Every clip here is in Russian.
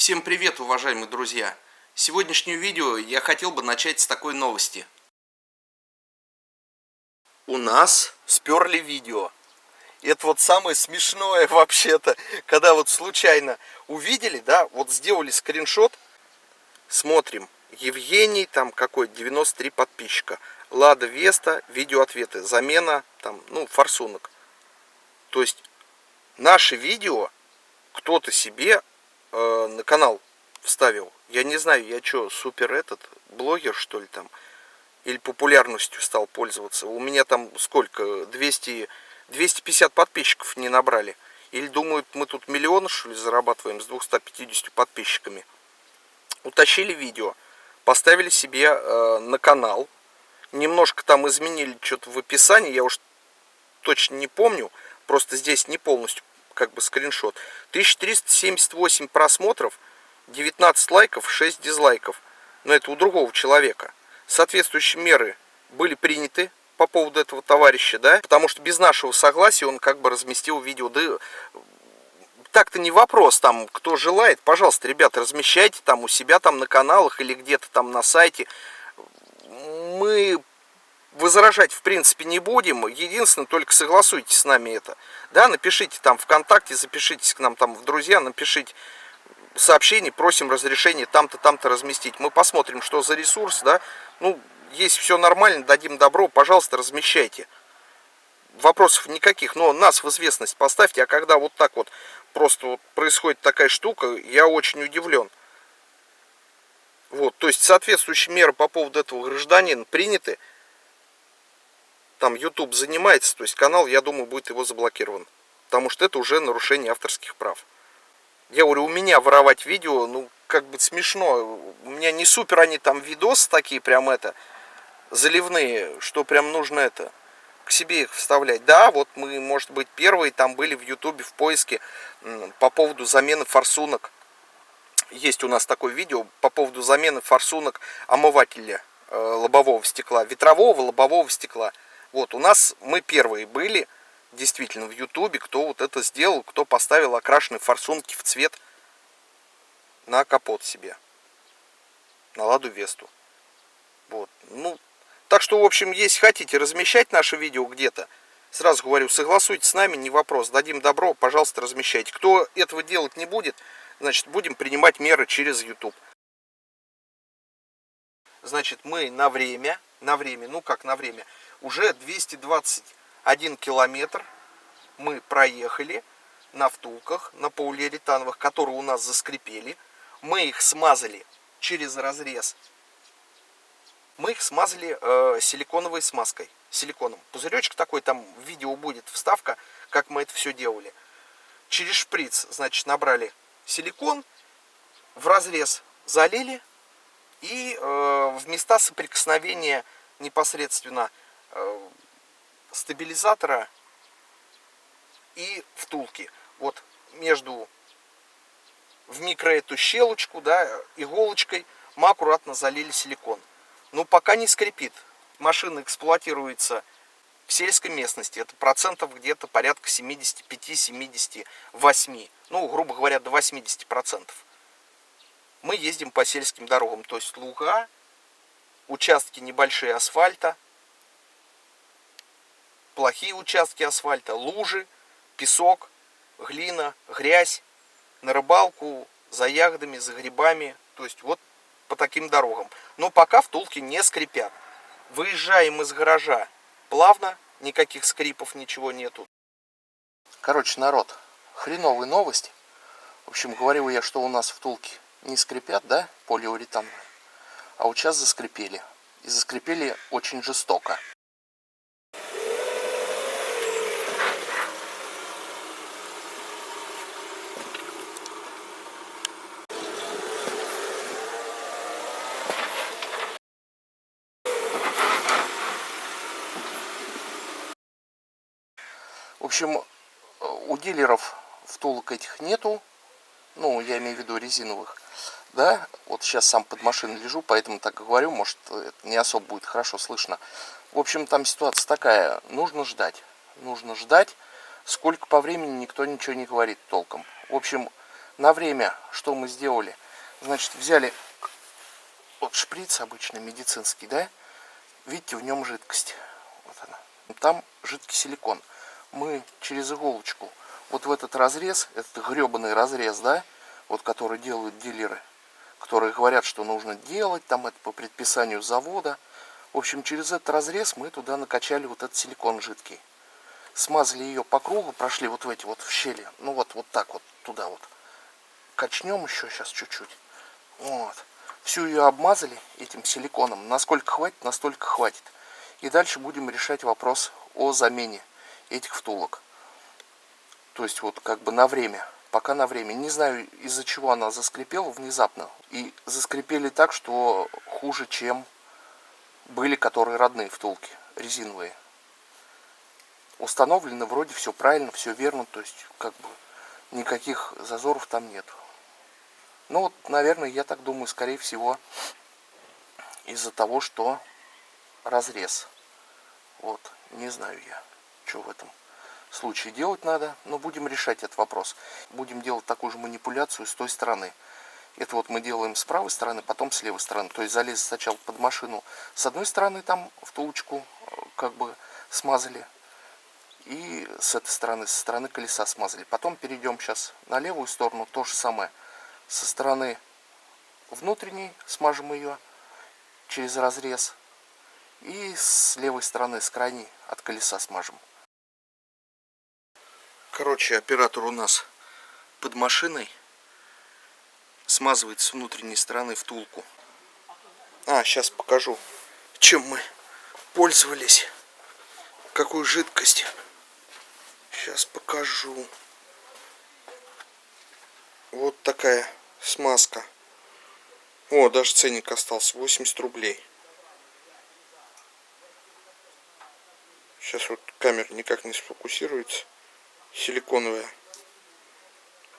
Всем привет, уважаемые друзья! Сегодняшнее видео я хотел бы начать с такой новости. У нас сперли видео. Это вот самое смешное вообще-то, когда вот случайно увидели, да, вот сделали скриншот, смотрим. Евгений, там какой, 93 подписчика. Лада Веста, видеоответы, замена, там, ну, форсунок. То есть наше видео кто-то себе на канал вставил. Я не знаю, я что, супер блогер, что ли, там? Или популярностью стал пользоваться. У меня там сколько? 250 подписчиков не набрали. Или думают, мы тут миллион, что ли, зарабатываем с 250 подписчиками. Утащили видео, поставили себе на канал. Немножко там изменили что-то в описании, я уж точно не помню. Просто здесь не полностью как бы скриншот. 1378 просмотров, 19 лайков, 6 дизлайков. Но это у другого человека. Соответствующие меры были приняты по поводу этого товарища, да, потому что без нашего согласия он как бы разместил видео. Да, так-то не вопрос, там, кто желает, пожалуйста, ребята, размещайте там у себя там на каналах или где-то там на сайте. Мы возражать в принципе не будем. Единственное, только согласуйте с нами это. Да, напишите там ВКонтакте, запишитесь к нам там в друзья, напишите сообщение, просим разрешения там-то, там-то разместить. Мы посмотрим, что за ресурс, да. Ну, если все нормально, дадим добро, пожалуйста, размещайте. Вопросов никаких, но нас в известность поставьте. А когда вот так вот просто вот происходит такая штука, я очень удивлен. Вот, то есть соответствующие меры по поводу этого гражданина приняты. Там YouTube занимается, то есть канал, я думаю, будет его заблокирован. Потому что это уже нарушение авторских прав. Я говорю, у меня воровать видео, ну, как бы смешно. У меня не супер они там видосы такие, прям это, заливные, что прям нужно это, к себе их вставлять. Да, вот мы, может быть, первые там были в YouTube в поиске по поводу замены форсунок. Есть у нас такое видео по поводу замены форсунок омывателя лобового стекла, ветрового лобового стекла. Вот, у нас мы первые были, действительно, в Ютубе, кто вот это сделал, кто поставил окрашенные форсунки в цвет на капот себе, на Ладу Весту. Вот, ну, так что, в общем, если хотите размещать наше видео где-то, сразу говорю, согласуйте с нами, не вопрос, дадим добро, пожалуйста, размещайте. Кто этого делать не будет, значит, будем принимать меры через YouTube. Значит, мы на время, ну как на время, уже 221 километр мы проехали на втулках, на полиуретановых, которые у нас заскрипели. Мы их смазали через разрез. Мы их смазали силиконовой смазкой, силиконом. Пузыречек такой, там в видео будет вставка, как мы это все делали. Через шприц, значит, набрали силикон, в разрез залили. И в места соприкосновения непосредственно стабилизатора и втулки. Вот между, в микро эту щелочку, да, иголочкой мы аккуратно залили силикон. Но пока не скрипит. Машина эксплуатируется в сельской местности. Это процентов где-то порядка 75-78. Ну, грубо говоря, до 80%. Мы ездим по сельским дорогам, то есть луга, участки небольшие асфальта, плохие участки асфальта, лужи, песок, глина, грязь, на рыбалку, за ягодами, за грибами, то есть вот по таким дорогам. Но пока втулки не скрипят. Выезжаем из гаража плавно, никаких скрипов, ничего нету. Короче, народ, хреновая новость. В общем, говорил я, что у нас втулки не скрипят, да, полиуретановые, а вот сейчас заскрипели. И заскрипели очень жестоко. В общем, у дилеров втулок этих нету. Ну, я имею в виду резиновых. Да, вот сейчас сам под машиной лежу, поэтому так и говорю, может, это не особо будет хорошо слышно. В общем, там ситуация такая, нужно ждать. Сколько по времени, никто ничего не говорит толком. В общем, На время что мы сделали? Значит, взяли вот шприц обычный медицинский, да? Видите, в нем жидкость. Вот она. Там жидкий силикон. Мы через иголочку вот в этот разрез, этот гребаный разрез, да, вот который делают дилеры, которые говорят, что нужно делать, там это по предписанию завода. В общем, через этот разрез мы туда накачали вот этот силикон жидкий. Смазали ее по кругу, прошли вот в эти вот в щели. Ну вот так вот, туда вот. Качнем еще сейчас чуть-чуть. Вот. Всю ее обмазали этим силиконом. Насколько хватит, настолько хватит. И дальше будем решать вопрос о замене этих втулок. То есть вот как бы на время. Пока на время. Не знаю, из-за чего она заскрипела внезапно. И заскрипели так, что хуже, чем были, которые родные втулки, резиновые. Установлено вроде все правильно, все верно. То есть как бы никаких зазоров там нет. Ну вот, наверное, я так думаю, скорее всего, из-за того, что разрез. Вот, не знаю я, что в этом случае делать надо, но будем решать этот вопрос. Будем делать такую же манипуляцию с той стороны. Это вот мы делаем с правой стороны, потом с левой стороны. То есть залезли сначала под машину с одной стороны, там втулочку как бы смазали. И с этой стороны, со стороны колеса смазали. Потом перейдем сейчас на левую сторону, то же самое. Со стороны внутренней смажем ее через разрез. И с левой стороны, с крайней, от колеса смажем. Короче, оператор у нас под машиной смазывает с внутренней стороны втулку. Сейчас покажу, чем мы пользовались. Какую жидкость. Сейчас покажу. Вот такая смазка. О, даже ценник остался. 80 рублей. Сейчас вот камера никак не сфокусируется. Силиконовая.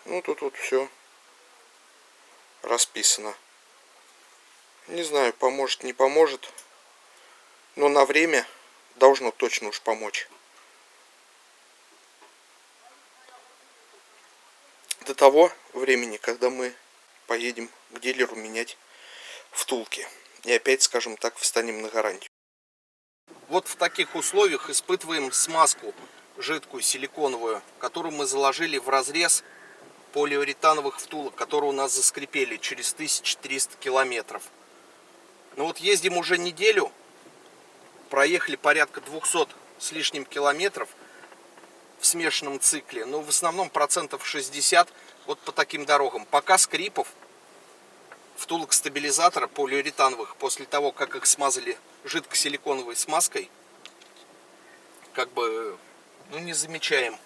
Ну, тут вот все расписано. Не знаю, поможет, не поможет. Но на время должно точно уж помочь. До того времени, когда мы поедем к дилеру менять втулки. И опять, скажем так, встанем на гарантию. Вот в таких условиях испытываем смазку жидкую силиконовую, которую мы заложили в разрез полиуретановых втулок, которые у нас заскрипели через 1300 километров. Ну вот ездим уже неделю, проехали порядка 200 с лишним километров в смешанном цикле, но в основном процентов 60 вот по таким дорогам. Пока скрипов втулок стабилизатора полиуретановых после того, как их смазали жидкосиликоновой смазкой, как бы, не замечаем.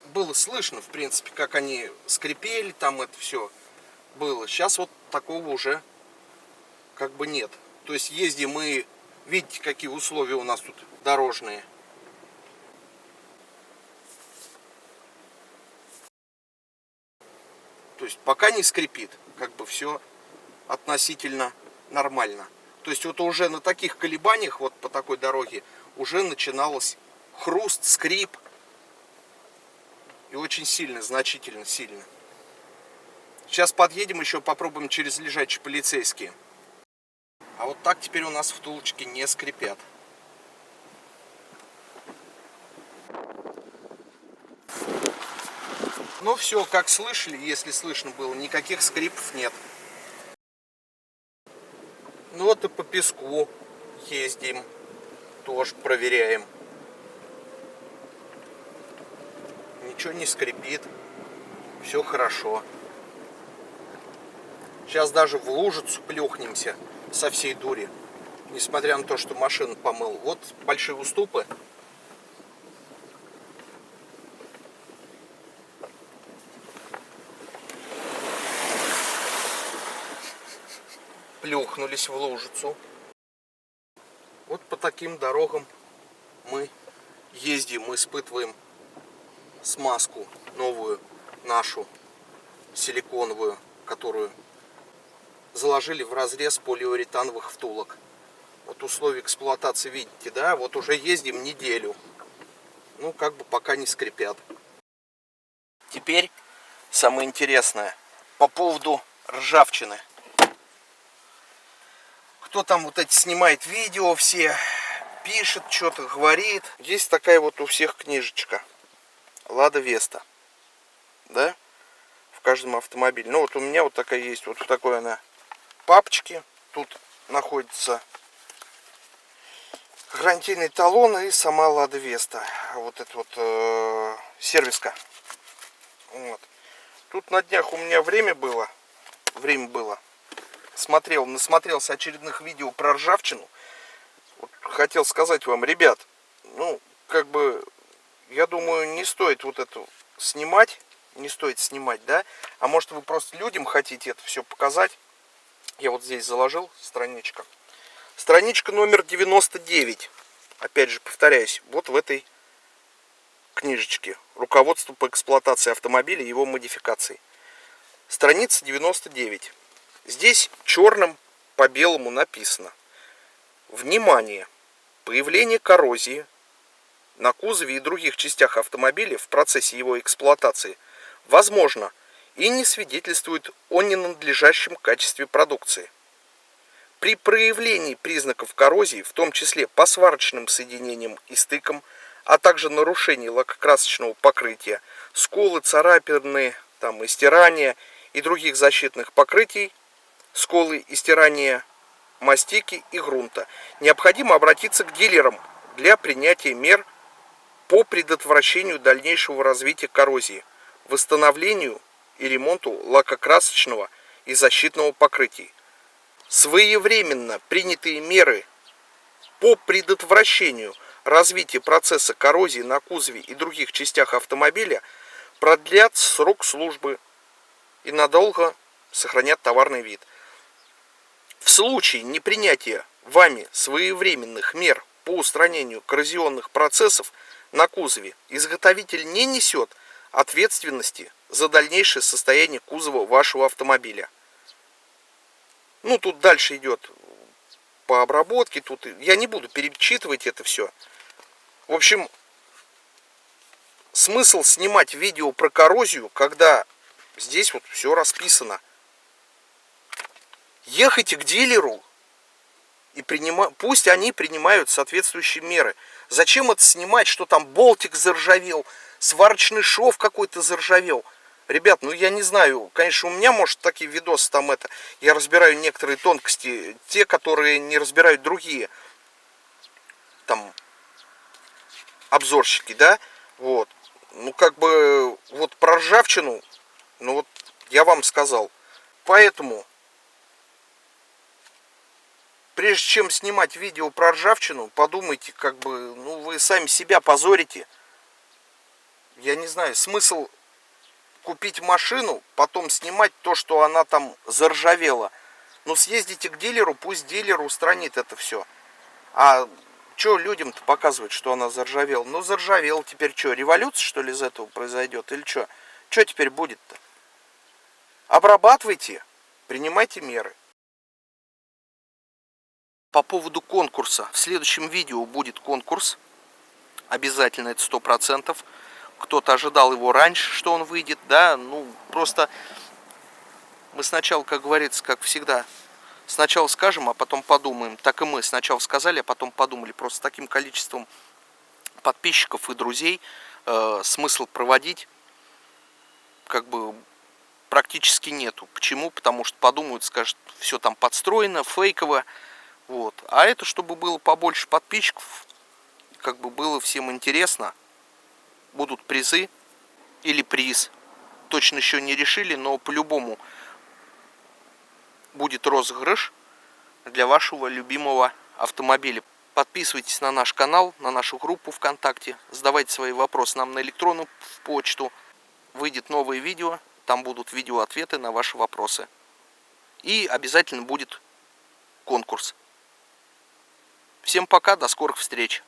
Было слышно, в принципе, как они скрипели, там это все было. Сейчас вот такого уже как бы нет. То есть ездим мы, видите, какие условия у нас тут дорожные. То есть пока не скрипит, как бы все относительно нормально. То есть вот уже на таких колебаниях, вот по такой дороге, уже начиналось хруст, скрип. И очень сильно, значительно сильно. Сейчас подъедем, еще попробуем через лежачие полицейские. А вот так теперь у нас втулочки не скрипят. Ну все, как слышали, если слышно было, никаких скрипов нет. Ну вот и по песку ездим, тоже проверяем. Ничего не скрипит, все хорошо. Сейчас даже в лужицу плюхнемся со всей дури, несмотря на то, что машину помыл. Вот большие уступы. Плюхнулись в лужицу. Вот по таким дорогам мы ездим, испытываем смазку новую, нашу, силиконовую, которую заложили в разрез полиуретановых втулок. Вот условия эксплуатации видите, да? Вот уже ездим неделю. Ну, как бы пока не скрипят. Теперь самое интересное. По поводу ржавчины. Кто там вот эти снимает видео все, пишет, что-то говорит. Есть такая вот у всех книжечка. Лада Веста. Да? В каждом автомобиле. Ну вот у меня вот такая есть. Вот в такой она папочке. Тут находится гарантийный талон и сама Лада Веста. Вот это вот сервиска. Вот. Тут на днях у меня время было. Насмотрелся очередных видео про ржавчину. Вот хотел сказать вам, ребят, ну, как бы, я думаю, не стоит вот это снимать. Не стоит снимать, да? А может, вы просто людям хотите это все показать? Я вот здесь заложил страничка. Страничка номер 99. Опять же, повторяюсь, вот в этой книжечке. Руководство по эксплуатации автомобиля и его модификации. Страница 99. Здесь черным по белому написано: внимание! Появление коррозии на кузове и других частях автомобиля в процессе его эксплуатации возможно и не свидетельствует о ненадлежащем качестве продукции. При проявлении признаков коррозии, в том числе по сварочным соединениям и стыкам, а также нарушении лакокрасочного покрытия, сколы, царапины, там, истирания и других защитных покрытий, сколы и стирания мастики и грунта, необходимо обратиться к дилерам для принятия мер по предотвращению дальнейшего развития коррозии, восстановлению и ремонту лакокрасочного и защитного покрытий. Своевременно принятые меры по предотвращению развития процесса коррозии на кузове и других частях автомобиля продлят срок службы и надолго сохранят товарный вид. В случае непринятия вами своевременных мер по устранению коррозионных процессов на кузове, изготовитель не несет ответственности за дальнейшее состояние кузова вашего автомобиля. Ну, тут дальше идет по обработке, тут я не буду перечитывать это все. В общем, смысл снимать видео про коррозию, когда здесь вот все расписано. Ехайте к дилеру и пусть они принимают соответствующие меры. Зачем это снимать, что там болтик заржавел, сварочный шов какой-то заржавел? Ребят, ну я не знаю, конечно, у меня, может, такие видосы там это, я разбираю некоторые тонкости, те, которые не разбирают другие, там, обзорщики, да, вот. Ну, как бы, вот про ржавчину, ну, вот, я вам сказал. Поэтому, прежде чем снимать видео про ржавчину, подумайте, как бы, ну, вы сами себя позорите. Я не знаю, смысл купить машину, потом снимать то, что она там заржавела. Ну, съездите к дилеру, пусть дилер устранит это все. А что людям-то показывать, что она заржавела? Ну, заржавела, теперь что, революция, что ли, из этого произойдет? Или что? Что теперь будет-то? Обрабатывайте, принимайте меры. По поводу конкурса. В следующем видео будет конкурс. Обязательно, это 100%. Кто-то ожидал его раньше, что он выйдет, да, ну, просто мы сначала, как говорится, как всегда, сначала скажем, а потом подумаем. Так и мы сначала сказали, а потом подумали. Просто с таким количеством подписчиков и друзей смысл проводить как бы практически нету. Почему? Потому что подумают, скажут, все там подстроено, фейково. Вот. А это, чтобы было побольше подписчиков, как бы было всем интересно. Будут призы или приз. Точно еще не решили, но по-любому будет розыгрыш для вашего любимого автомобиля. Подписывайтесь на наш канал, на нашу группу ВКонтакте. Задавайте свои вопросы нам на электронную почту. Выйдет новое видео, там будут видео-ответы на ваши вопросы. И обязательно будет конкурс. Всем пока, до скорых встреч!